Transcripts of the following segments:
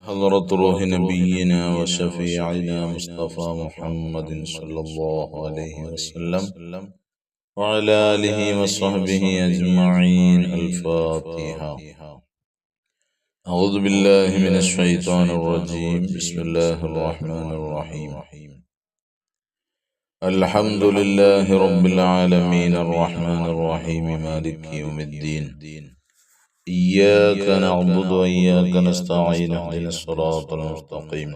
حضرة روح نبينا وشفيعنا مصطفى محمد صلى الله عليه وسلم وعلى آله وصحبه أجمعين. الفاتحة. أعوذ بالله من الشيطان الرجيم. بسم الله الرحمن الرحيم. الحمد لله رب العالمين الرحمن الرحيم مالك يوم الدين. إياك نعبد وإياك نستعين. اهدنا الصراط المستقيم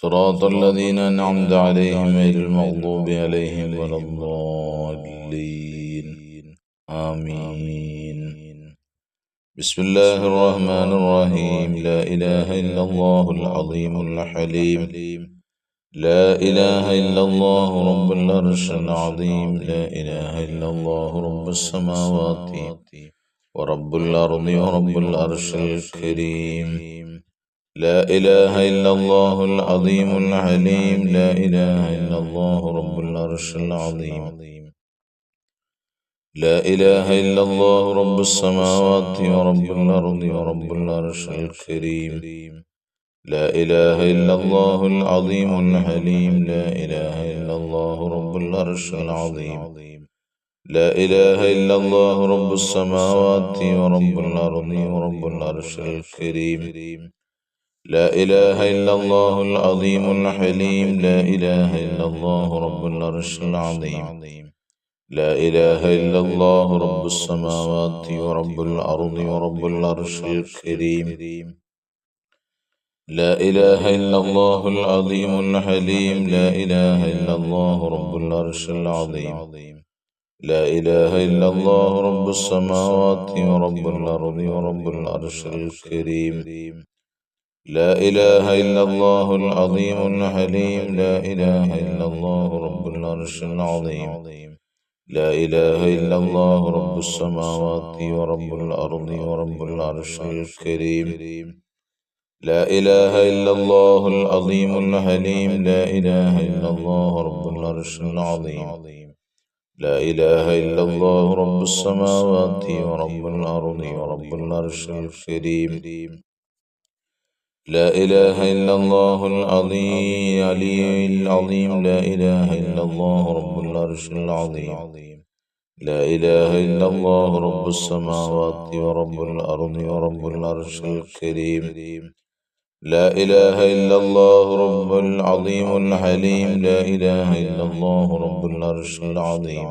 صراط الذين أنعمت عليهم غير المغضوب عليهم ولا الضالين. آمين. بسم الله الرحمن الرحيم. لا إله إلا الله العظيم الحليم. لا إله إلا الله رب العرش العظيم. لا إله إلا الله رب السماوات ورب الأرض ورب العرش الكريم. لا إله إلا الله العظيم الحليم. لا إله إلا الله رب العرش العظيم. لا إله إلا الله رب السماوات ورب الأرض ورب العرش الكريم. لا إله إلا الله العظيم الحليم. لا إله إلا الله رب العرش العظيم. لا إله إلا الله رب السماوات ورب الأرض ورب العرش الكريم. لا إله إلا الله العظيم الحليم. لا إله إلا الله رب العرش العظيم. لا إله إلا الله رب السماوات ورب الأرض ورب العرش الكريم. لا إله إلا الله العظيم الحليم. لا إله إلا الله رب العرش العظيم. لا إله إلا الله رب السماوات ورب الأرض ورب العرش الكريم. لا إله إلا الله العظيم الحليم. لا إله إلا الله رب العرش العظيم. لا إله إلا الله رب السماوات ورب الأرض ورب العرش الكريم. لا إله إلا الله العظيم الحليم. لا إله إلا الله رب العرش العظيم. لا إله إلا الله رب السماوات ورب الأرض ورب العرش الكريم. لا إله إلا الله العلي العظيم. لا إله إلا الله رب العرش العظيم. لا إله إلا الله رب السماوات ورب الأرض ورب العرش الكريم. لا إله إلا الله رب العظيم الحليم. لا إله إلا الله رب العرش العظيم.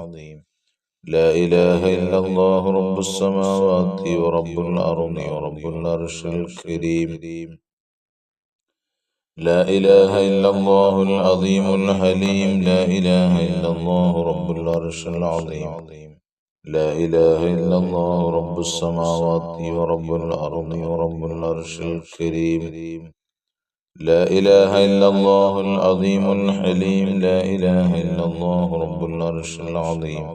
لا إله إلا الله رب السماوات ورب الأرض ورب العرش الكريم. لا إله إلا الله العظيم الحليم. لا إله إلا الله رب العرش العظيم. لا إله إلا الله رب السماوات ورب الأرض ورب العرش الكريم. لا إله إلا الله العظيم الحليم. لا إله إلا الله رب العرش العظيم.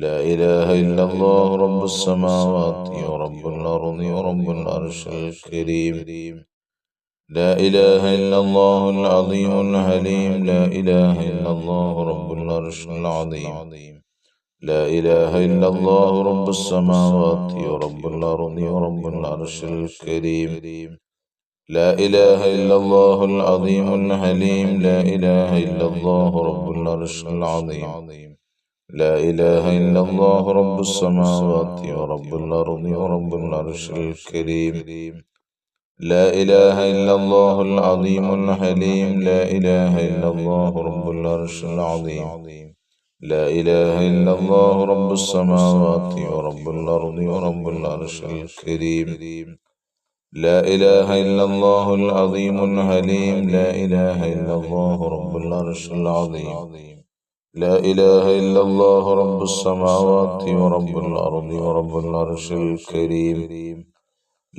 لا إله إلا الله رب السماوات ورب الأرض ورب العرش الكريم. لا إله إلا الله العظيم الحليم. لا إله إلا الله رب العرش العظيم. لا إله إلا الله رب السماوات ورب الأرض ورب العرش الكريم. لا إله إلا الله العظيم الحليم. لا إله إلا الله رب العرش العظيم. لا إله إلا الله رب السماوات ورب الأرض ورب العرش الكريم. لا إله إلا الله العظيم الحليم. لا إله إلا الله رب العرش العظيم. لا إله إلا الله رب السماوات ورب الأرض ورب العرش الكريم. لا إله إلا الله العظيم الحليم. لا إله إلا الله رب العرش العظيم. لا إله إلا الله رب السماوات ورب الأرض ورب العرش الكريم.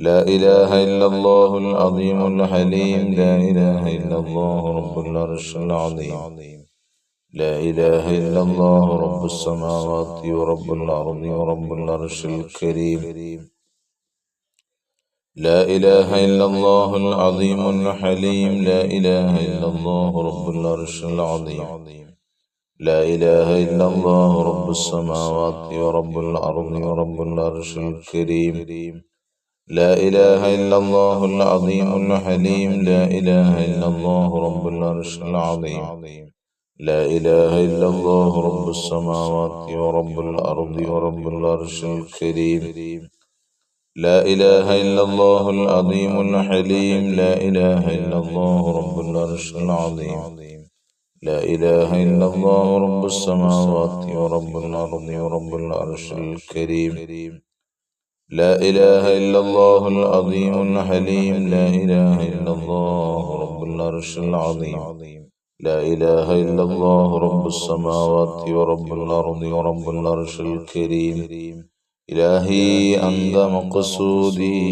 لا إله إلا الله العظيم الحليم. لا إله إلا الله رب العرش العظيم. لا إله إلا الله رب السماوات ورب الأرض ورب العرش الكريم. لا إله إلا الله العظيم الحليم. لا إله إلا الله رب العرش العظيم. لا إله إلا الله رب السماوات ورب الأرض ورب العرش الكريم. لا إله إلا الله العظيم الحليم لا إله إلا الله رب العرش العظيم لا إله إلا الله رب السماوات ورب الأرض ورب العرش الكريم لا إله إلا الله العظيم الحليم لا إله إلا الله رب العرش العظيم لا إله إلا الله رب السماوات ورب الأرض ورب العرش الكريم لا إله إلا الله العظيم الحليم لا إله إلا الله رب العرش العظيم لا إله إلا الله رب السماوات ورب الأرض ورب العرش الكريم إلهي أنت مقصودي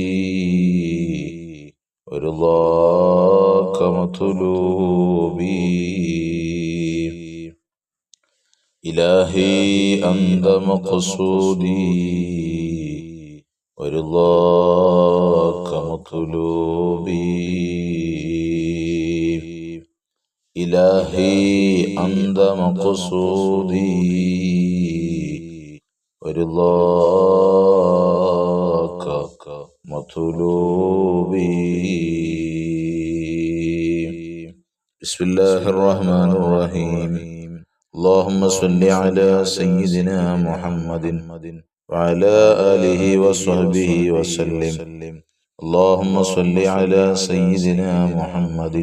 ورضاك مطلوبي إلهي أنت مقصودي ورضاك مطلوبي إلهي أنت مقصودي ورضاك مطلوبي بسم الله الرحمن الرحيم اللهم صل على سيدنا محمد وعلى آله وصحبه وسلم اللهم صل على سيدنا محمد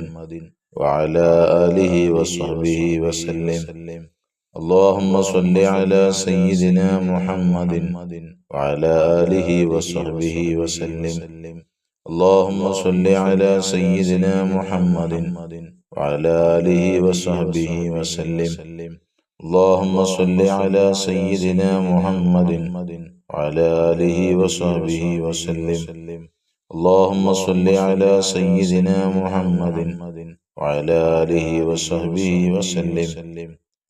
وعلى آله وصحبه وسلم اللهم صل على سيدنا محمد وعلى آله وصحبه وسلم اللهم صل على سيدنا محمد وعلى آله وصحبه وسلم اللهم صل على سيدنا محمد وعلى آله وصحبه وسلم اللهم صل على سيدنا محمد وعلى آله وصحبه وسلم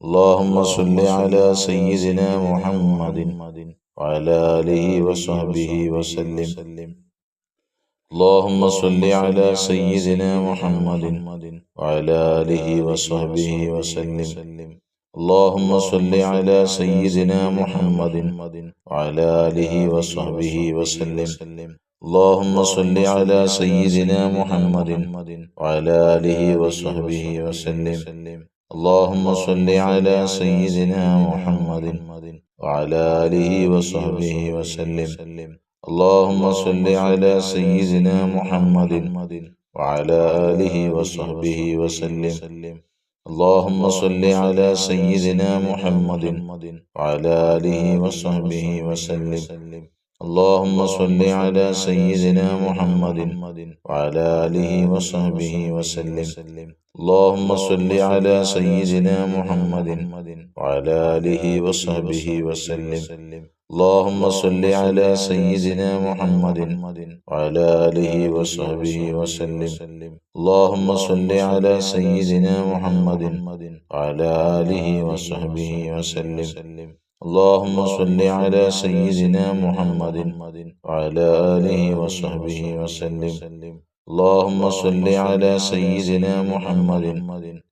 اللهم صل على سيدنا محمد وعلى آله وصحبه وسلم اللهم صل على سيدنا محمد وعلى آله وصحبه وسلم اللهم صل على سيدنا محمد وعلى آله وصحبه وسلم اللهم صل على سيدنا محمد وعلى آله وصحبه وسلم اللهم صل على سيدنا محمد وعلى آله وصحبه وسلم اللهم صل على سيدنا محمد وعلى آله وصحبه وسلم اللهم صل على سيدنا محمد وعلى آله وصحبه وسلم اللهم صل على سيدنا محمد وعلى آله وصحبه وسلم اللهم صل على سيدنا محمد وعلى آله وصحبه وسلم اللهم صل على سيدنا محمد وعلى آله وصحبه وسلم اللهم صل على سيدنا محمد وعلى آله وصحبه وسلم اللهم صل على سيدنا محمد وعلى آله وصحبه وسلم اللهم صل على سيدنا محمد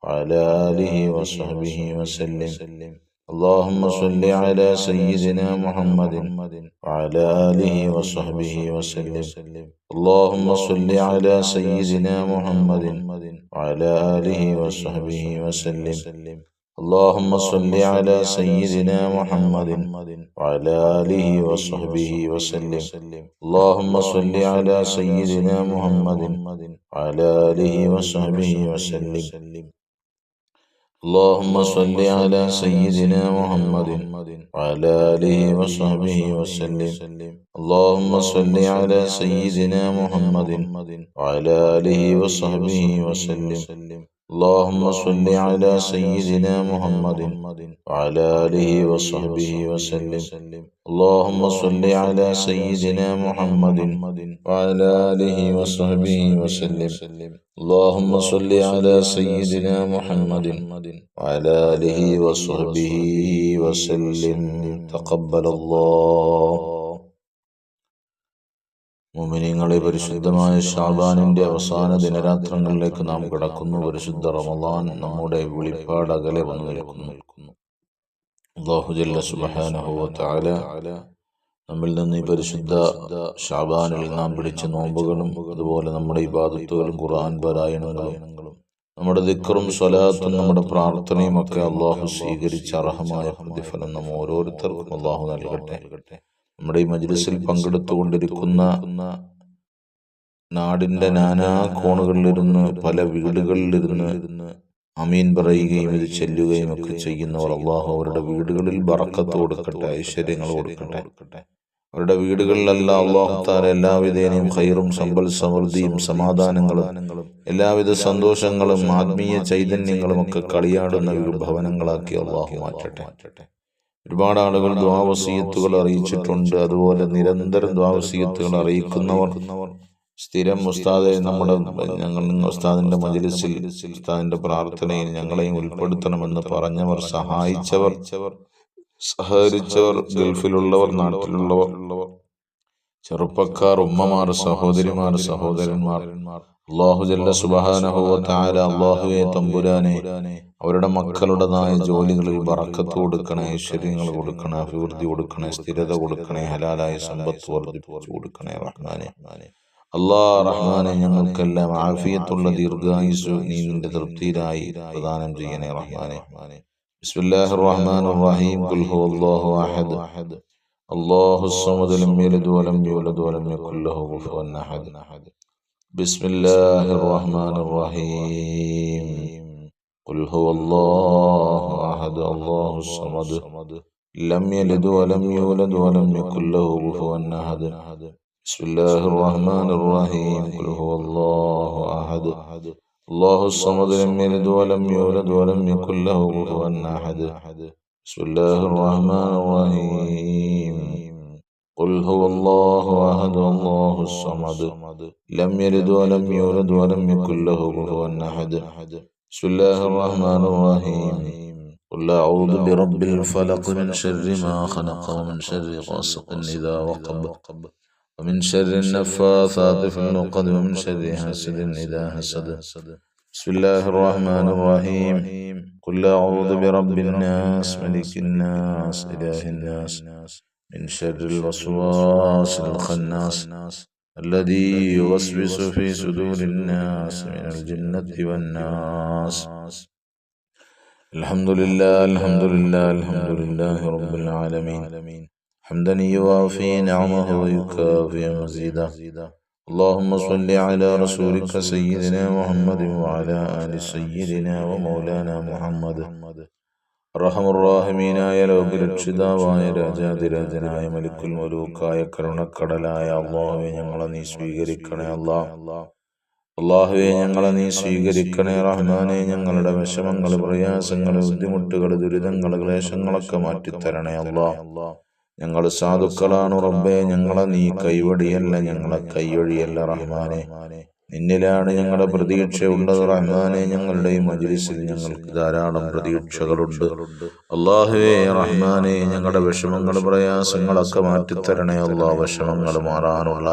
وعلى آله وصحبه وسلم اللهم صل على سيدنا محمد وعلى آله وصحبه وسلم اللهم صل على سيدنا محمد وعلى آله وصحبه وسلم اللهم صل على سيدنا محمد وعلى آله وصحبه وسلم اللهم صل على سيدنا محمد وعلى آله وصحبه وسلم اللهم صل على سيدنا محمد وعلى آله وصحبه وسلم اللهم صل على سيدنا محمد وعلى آله وصحبه وسلم اللهم صل على سيدنا محمد وعلى آله وصحبه وسلم اللهم صل على سيدنا محمد وعلى آله وصحبه وسلم اللهم صل على سيدنا محمد وعلى آله وصحبه وسلم تقبل الله. മുഅ്മിനീങ്ങളെ, പരിശുദ്ധമായ ശഅബാനിന്റെ അവസാന ദിനരാത്രങ്ങളിലേക്ക് നാം കടക്കുന്നു. പരിശുദ്ധ റമളാൻ നമ്മുടെ വിളിപ്പാട് അകലെ വന്നു നിൽക്കുന്നു. അല്ലാഹു ജല്ല സുബ്ഹാനഹു വ തആല നമ്മിൽ നിന്ന് ഈ പരിശുദ്ധ ശഅബാനിൽ നാം പിടിച്ച നോമ്പുകളും അതുപോലെ നമ്മുടെ ഇബാദത്തുകളും ഖുർആൻ പാരായണങ്ങളും നമ്മുടെ ദിക്റും സ്വലാത്തും നമ്മുടെ പ്രാർത്ഥനയും ഒക്കെ അള്ളാഹു സ്വീകരിച്ച അർഹമായ പ്രതിഫലം നാം ഓരോരുത്തർക്കും അള്ളാഹു നൽകട്ടെ. നമ്മുടെ ഈ മജ്ലിസിൽ പങ്കെടുത്തുകൊണ്ടിരിക്കുന്ന നാടിന്റെ നാനാ കോണുകളിലിരുന്ന് പല വീടുകളിലിരുന്ന് അമീൻ പറയുകയും ഇത് ചെല്ലുകയും ഒക്കെ ചെയ്യുന്നവർ അള്ളാഹു അവരുടെ വീടുകളിൽ ബറക്കത്ത് കൊടുക്കട്ടെ, ഐശ്വര്യങ്ങൾ കൊടുക്കട്ടെ. അവരുടെ വീടുകളിലെല്ലാം അള്ളാഹു തആല എല്ലാവിധേനയും ഖൈറും സമ്പൽ സമൃദ്ധിയും സമാധാനങ്ങളും എല്ലാവിധ സന്തോഷങ്ങളും ആത്മീയ ചൈതന്യങ്ങളും ഒക്കെ കളിയാടുന്ന ഭവനങ്ങളാക്കി അള്ളാഹു മാറ്റട്ടെ. ഒരുപാട് ആളുകൾ ദുആ വസിയത്തുകൾ അറിയിച്ചിട്ടുണ്ട്. അതുപോലെ നിരന്തരം ദുആ വസിയത്തുകൾ അറിയിക്കുന്നവർ സ്ഥിരം ഉസ്താദെ ഞങ്ങൾ ഉസ്താദിന്റെ മജ്ലിസിൽ ഉസ്താദിന്റെ പ്രാർത്ഥനയിൽ ഞങ്ങളെയും ഉൾപ്പെടുത്തണമെന്ന് പറഞ്ഞവർ, സഹകരിച്ചവർ, ഗൾഫിലുള്ളവർ, നാട്ടിലുള്ളവർ, ചെറുപ്പക്കാർ, ഉമ്മമാർ, സഹോദരിമാർ, സഹോദരന്മാർ, അല്ലാഹു ജല്ല സുബ്ഹാനഹു വ തആല അല്ലാഹുവേ തമ്പുരാനെ അവരുടെ മക്കളുടേതായ ജോലികളിൽ ബറക്കത്ത് കൊടുക്കണേ, ഐശ്വര്യങ്ങൾ കൊടുക്കണേ, അഭിവൃദ്ധി കൊടുക്കണേ, സ്ഥിരത കൊടുക്കണേ, ഹലാലായ സമ്പത്ത് വർദ്ധിപ്പിച്ചു കൊടുക്കണേ റഹ്മാനെ. റഹ്മാനെ ഞങ്ങൾക്കെല്ലാം ആഫിയത്തുള്ള ദീർഘായുസ്സു നീ നിന്റെ തൃപ്തിയിലായി പ്രദാനം ചെയ്യണേ റഹ്മാനെ. ബിസ്മില്ലാഹിർ റഹ്മാനിർ റഹീം. ഖുൽ ഹുവല്ലാഹു അഹദ് അല്ലാഹുസ് സമദ് ലം യലിദ് വലം യൂലദ് വലം യകുൽ ലഹു കുഫുവൻ അഹദ്. ബിസ്മില്ലാഹിർ റഹ്മാനിർ റഹീം. ഖുൽ ഹുവല്ലാഹു അഹദ് അല്ലാഹുസ് സമദ് ലം യലിദ് വലം യൂലദ് വലം യകുൽ ലഹു കുഫുവൻ അഹദ്. ബിസ്മില്ലാഹിർ റഹ്മാനിർ റഹീം. ഖുൽ ഹുവല്ലാഹു അഹദ് അല്ലാഹുസ് സമദ് ലം യലിദ് വലം യൂലദ് വലം യകുൽ ലഹു കുഫുവൻ അഹദ്. ബിസ്മില്ലാഹിർ റഹ്മാനിർ റഹീം. ഖുൽ ഹുവല്ലാഹു അഹദ് അല്ലാഹുസ് സമദ് ലം യലിദ് വലം യൂലദ് വലം യകുൽ ലഹു കുഫുവൻ അഹദ്. ബിസ്മില്ലാഹിർ റഹ്മാനിർ റഹീം. ഖുൽ അഊദു ബിറബ്ബിൽ ഫലഖ് മിൻ ശർരി മാ ഖലഖ വമിൻ ശർരി ഗാസിഖിൻ ഇദാ വഖബ ومن شر النفاثات في العقد ومن شر حاسد إذا حسد. بسم الله الرحمن الرحيم. قل أعوذ برب الناس ملك الناس إله الناس من شر الوسواس الخناس الذي يوسوس في صدور الناس من الجنة والناس. الحمد لله الحمد لله الحمد لله رب العالمين حمدا يوافي نعمه ويكافئ مزيدا. اللهم صل على رسولك سيدنا محمد وعلى آل سيدنا ومولانا محمد. റഹമുറാഹിമീനായ ലോകരക്ഷിതാവായ രാജാതിരാജനായ മലിക്കുൽ മലൂക്കായ കരുണക്കടലായ അല്ലാഹുവേ ഞങ്ങളെ നീ സ്വീകരിക്കണേ. അല്ലാഹുവേ ഞങ്ങളെ നീ സ്വീകരിക്കണേ റഹ്മാനെ. ഞങ്ങളുടെ വിഷമങ്ങൾ, പ്രയാസങ്ങൾ, ബുദ്ധിമുട്ടുകൾ, ദുരിതങ്ങൾ, ക്ലേശങ്ങളൊക്കെ മാറ്റിത്തരണേ അല്ലാഹ്. ഞങ്ങൾ സാധുക്കളാണ് റബ്ബേ, ഞങ്ങളെ നീ കൈവടിയല്ല, ഞങ്ങളെ കൈവഴിയല്ല റഹ്മാനെ. നിന്നിലാണ് ഞങ്ങളുടെ പ്രതീക്ഷ ഉള്ളത് റഹ്മാനെ. ഞങ്ങളുടെ ഈ മജ്ലിസിൽ ഞങ്ങൾക്ക് ധാരാളം പ്രതീക്ഷകളുണ്ട് അല്ലാഹുവേ റഹ്മാനെ. ഞങ്ങളുടെ വിഷമങ്ങൾ, പ്രയാസങ്ങളൊക്കെ മാറ്റിത്തരണേ അല്ലാഹ്. വിഷമങ്ങൾ മാറാനുള്ള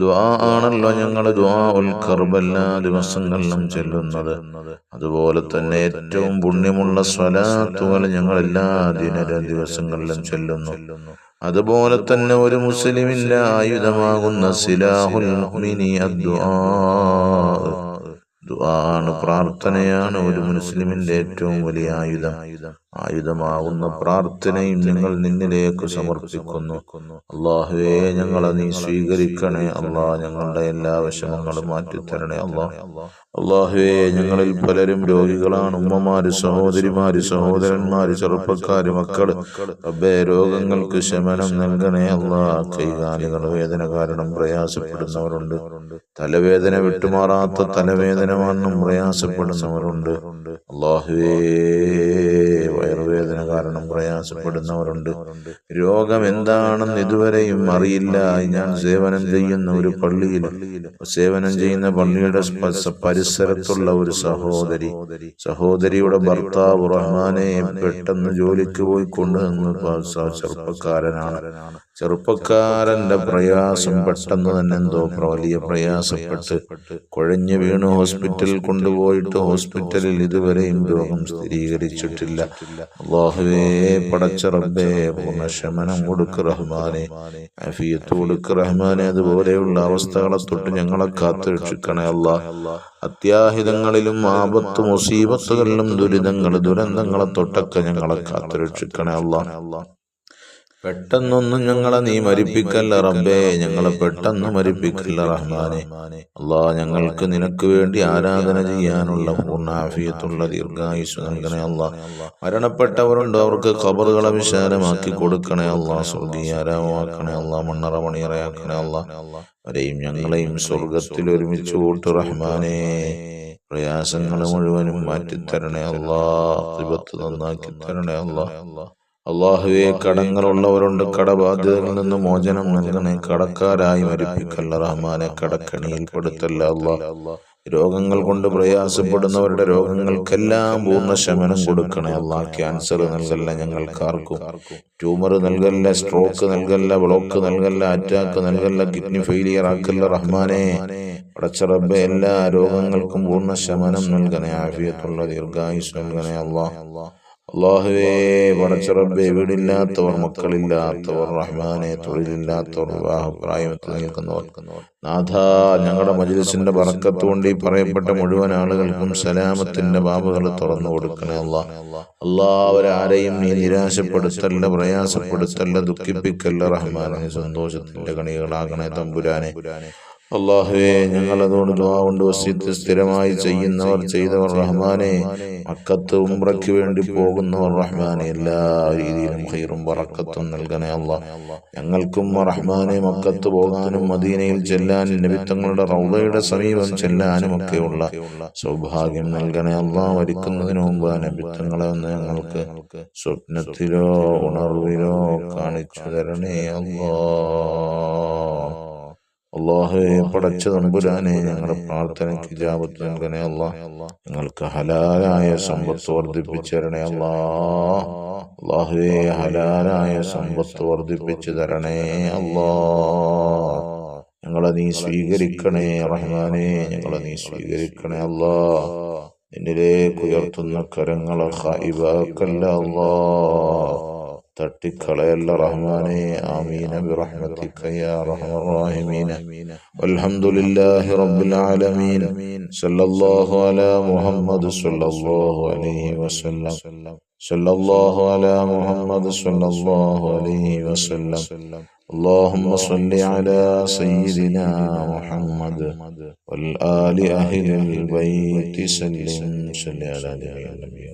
ദുആ ആണല്ലോ ഞങ്ങൾ ദുആ ഉൽ കർബ് എല്ലാ ദിവസങ്ങളിലും ചെല്ലുന്നത്. അതുപോലെ തന്നെ ഏറ്റവും പുണ്യമുള്ള സ്വലാത്തുകൾ ഞങ്ങൾ എല്ലാ ദിവസങ്ങളിലും ചെല്ലുന്നു. അതുപോലെ തന്നെ ഒരു മുസ്ലിമിന്റെ ആയുധമാകുന്ന സിലാഹുൽ മുഅ്മിനി അദ്ദുആ. ദുആണ്, പ്രാർത്ഥനയാണ് ഒരു മുസ്ലിമിന്റെ ഏറ്റവും വലിയ ആയുധമാകുന്ന പ്രാർത്ഥനയും ഞങ്ങൾ നിന്നിലേക്ക് സമർപ്പിക്കുന്നു. അല്ലാഹുവേ ഞങ്ങളെ നീ സ്വീകരിക്കണേ അല്ലാഹ്. ഞങ്ങളുടെ എല്ലാ വിഷമങ്ങളും മാറ്റിത്തരണേ അല്ലാഹ്. അല്ലാഹുവേ ഞങ്ങളിൽ പലരും രോഗികളാണ്. ഉമ്മമാര്, സഹോദരിമാര്, സഹോദരന്മാര്, ചെറുപ്പക്കാര്, മക്കള്. റബ്ബേ രോഗങ്ങൾക്ക് ശമനം നൽകണേ അല്ലാഹ്. കൈകാലുകൾ വേദന കാരണം പ്രയാസപ്പെടുന്നവരുണ്ട്. തലവേദന വിട്ടുമാറാത്ത തലവേദന വന്നും പ്രയാസപ്പെടുന്നവരുണ്ട്. അല്ലാഹുവേ വയറുവേദന കാരണം പ്രയാസപ്പെടുന്നവരുണ്ട്. രോഗം എന്താണെന്ന് ഇതുവരെയും അറിയില്ല. ഞാൻ സേവനം ചെയ്യുന്ന ഒരു പള്ളിയിൽ, സേവനം ചെയ്യുന്ന പള്ളിയുടെ പരിസരത്തുള്ള ഒരു സഹോദരിയുടെ ഭർത്താവ് റഹ്മാനെ പെട്ടെന്ന് ജോലിക്ക് പോയി കൊണ്ടുവന്ന് ചെറുപ്പക്കാരനാണ്. ചെറുപ്പക്കാരന്റെ പ്രയാസം പെട്ടെന്ന് തന്നെ എന്തോ വലിയ പ്രയാസപ്പെട്ട് കുഴഞ്ഞു വീണ് ഹോസ്പിറ്റലിൽ കൊണ്ടുപോയിട്ട് ഹോസ്പിറ്റലിൽ ഇതുവരെ ഇതുവരെയും രോഗം സ്ഥിരീകരിച്ചിട്ടില്ല. അല്ലാഹുവേ പടച്ച റബ്ബേ പൂർണ്ണശമനം കൊടുക്ക് റഹ്മാനെ, ആഫിയത്ത് കൊടുക്ക് റഹ്മാനെ. അതുപോലെയുള്ള അവസ്ഥകളെ തൊട്ട് ഞങ്ങളെ കാത്തുരക്ഷിക്കണേ അല്ലാഹ്. അത്യാഹിതങ്ങളിലും ആപത്ത് മുസീബത്തുകളിലും ദുരന്തങ്ങളെ തൊട്ടൊക്കെ ഞങ്ങളെ കാത്തുരക്ഷിക്കണേ അല്ലാഹ്. പെട്ടെന്നൊന്നും ഞങ്ങളെ നീ മരിപ്പിക്കല്ല റബ്ബേ, ഞങ്ങളെ പെട്ടെന്ന് മരിപ്പിക്കല്ല റഹ്മാനെ. അല്ലാഹ് ഞങ്ങൾക്ക് നിനക്ക് വേണ്ടി ആരാധന ചെയ്യാനുള്ള പൂർണ്ണ ആഫിയത്തുള്ള ദീർഘായുസ് നൽകണേ അല്ലാഹ്. മരണപ്പെട്ടവരുണ്ട്, അവർക്ക് ഖബറുകളെ വിശാലമാക്കി കൊടുക്കണേ അല്ലാഹ്. സ്വർഗീയാരാമാക്കണേ അല്ലാഹ്. മണ്ണറ മണിയറയാക്കണേ അല്ലാഹ്. അവരെയും ഞങ്ങളെയും സ്വർഗത്തിൽ ഒരുമിച്ച് കൂട്ട് റഹ്മാനെ. പ്രയാസങ്ങൾ മുഴുവനും മാറ്റിത്തരണേ അല്ലാഹ്. ആഖിബത്ത് നന്നാക്കി തരണേ അല്ലാഹ്. അല്ലാഹുവേ കടങ്ങളുള്ളവരുണ്ട്, കടബാധ്യതകളിൽ നിന്ന് മോചനം നൽകണേ. കടക്കാരായി മരിപ്പിക്കല്ല റഹ്മാനെ, കടക്കണിയിൽ പെടുത്തല്ല അല്ലാഹ്. രോഗങ്ങൾ കൊണ്ട് പ്രയാസപ്പെടുന്നവരുടെ രോഗങ്ങൾക്കെല്ലാം പൂർണ്ണ ശമനം കൊടുക്കണേ അല്ലാഹ്. ക്യാൻസർ നൽകല്ല ഞങ്ങൾക്കാർക്കും, ട്യൂമർ നൽകല്ല, സ്ട്രോക്ക് നൽകല്ല, ബ്ലോക്ക് നൽകല്ല, അറ്റാക്ക് നൽകല്ല, കിഡ്നി ഫെയിലിയർ ആക്കല്ല റഹ്മാനെ. പടച്ച റബ്ബേ എല്ലാ രോഗങ്ങൾക്കും പൂർണ്ണ ശമനം നൽകണേ, ആഫിയത്തുള്ള ദീർഘായുസ് നൽകണേ അല്ലാഹ്. അല്ലാഹുവേ പടച്ച റബ്ബേ വീടില്ലാത്തവർ, മക്കളില്ലാത്തവർ റഹ്മാനെ, തൊഴിലില്ലാത്തവർ, വിവാഹപ്രായത്തിൽ നിൽക്കുന്നവർ നാഥ, ഞങ്ങളുടെ മജ്ലിസിന്റെ ബറക്കത്ത് കൊണ്ട് ഈ പറയപ്പെട്ട മുഴുവൻ ആളുകൾക്കും സലാമത്തിന്റെ ബാബുകൾ തുറന്നു കൊടുക്കണേ അല്ലാഹ്. അല്ലാഹ് അവരാരെയും നീ നിരാശപ്പെടുത്തല്ല, പ്രയാസപ്പെടുത്തല്ല, ദുഃഖിപ്പിക്കല്ല റഹ്മാനെ. സന്തോഷത്തിന്റെ കണികളാകണേ തമ്പുരാനെ. അല്ലാഹുവേ ഞങ്ങളതോട് ദുആ കൊണ്ട് വസിയത്ത് സ്ഥിരമായി ചെയ്തവർ റഹ്മാനെ, മക്കത്ത് ഉംറയ്ക്ക് വേണ്ടി പോകുന്നവർ റഹ്മാനെ, എല്ലാ രീതിയിലും ഖൈറും ബറക്കത്തും നൽകണേ അല്ലാഹ്. ഞങ്ങൾക്കും റഹ്മാനെ മക്കത്ത് പോകാനും മദീനയിൽ ചെല്ലാനും നബിത്തങ്ങളുടെ റൗളയുടെ സമീപം ചെല്ലാനും ഒക്കെയുള്ള സൗഭാഗ്യം നൽകണേ അല്ലാഹ്. മരിക്കുന്നതിന് മുമ്പ് നബിത്തങ്ങളെ ഒന്ന് ഞങ്ങൾക്ക് സ്വപ്നത്തിലോ ഉണർവിലോ കാണിച്ചു തരണേ അല്ലാഹ്. അല്ലാഹുവേ പടച്ച തമ്പുരാനെ ഞങ്ങളുടെ പ്രാർത്ഥനയ്ക്ക് ഇജാബത്ത് നൽകണേ അല്ലാഹ്. ഞങ്ങൾക്ക് ഹലാലായ സമ്പത്ത് വർദ്ധിപ്പിച്ചു തരണേ അല്ലാഹ്. അല്ലാഹുവേ ഹലാലായ സമ്പത്ത് വർദ്ധിപ്പിച്ചു തരണേ അല്ലാഹ്. ഞങ്ങളെ നീ സ്വീകരിക്കണേ റഹ്മാനെ, ഞങ്ങളെ നീ സ്വീകരിക്കണേ അല്ലാഹ്. നിന്നിലേക്ക് ഉയർത്തുന്ന കരങ്ങളെ ഖായിബാക്കല്ല അല്ലാഹ്, തട്ടിക്കളയല്ല റഹ്മാനെ. ആമീന ബിറഹ്മതിക യാ അർഹമർ റഹീമീൻ. വൽഹംദുലില്ലാഹി റബ്ബിൽ ആലമീൻ. സല്ലല്ലാഹു അലാ മുഹമ്മദ് സല്ലല്ലാഹു അലൈഹി വസല്ലം. സല്ലല്ലാഹു അലാ മുഹമ്മദ് സല്ലല്ലാഹു അലൈഹി വസല്ലം. اللهم صل على سيدنا محمد والآل أهل البيت سلم. صل على النبي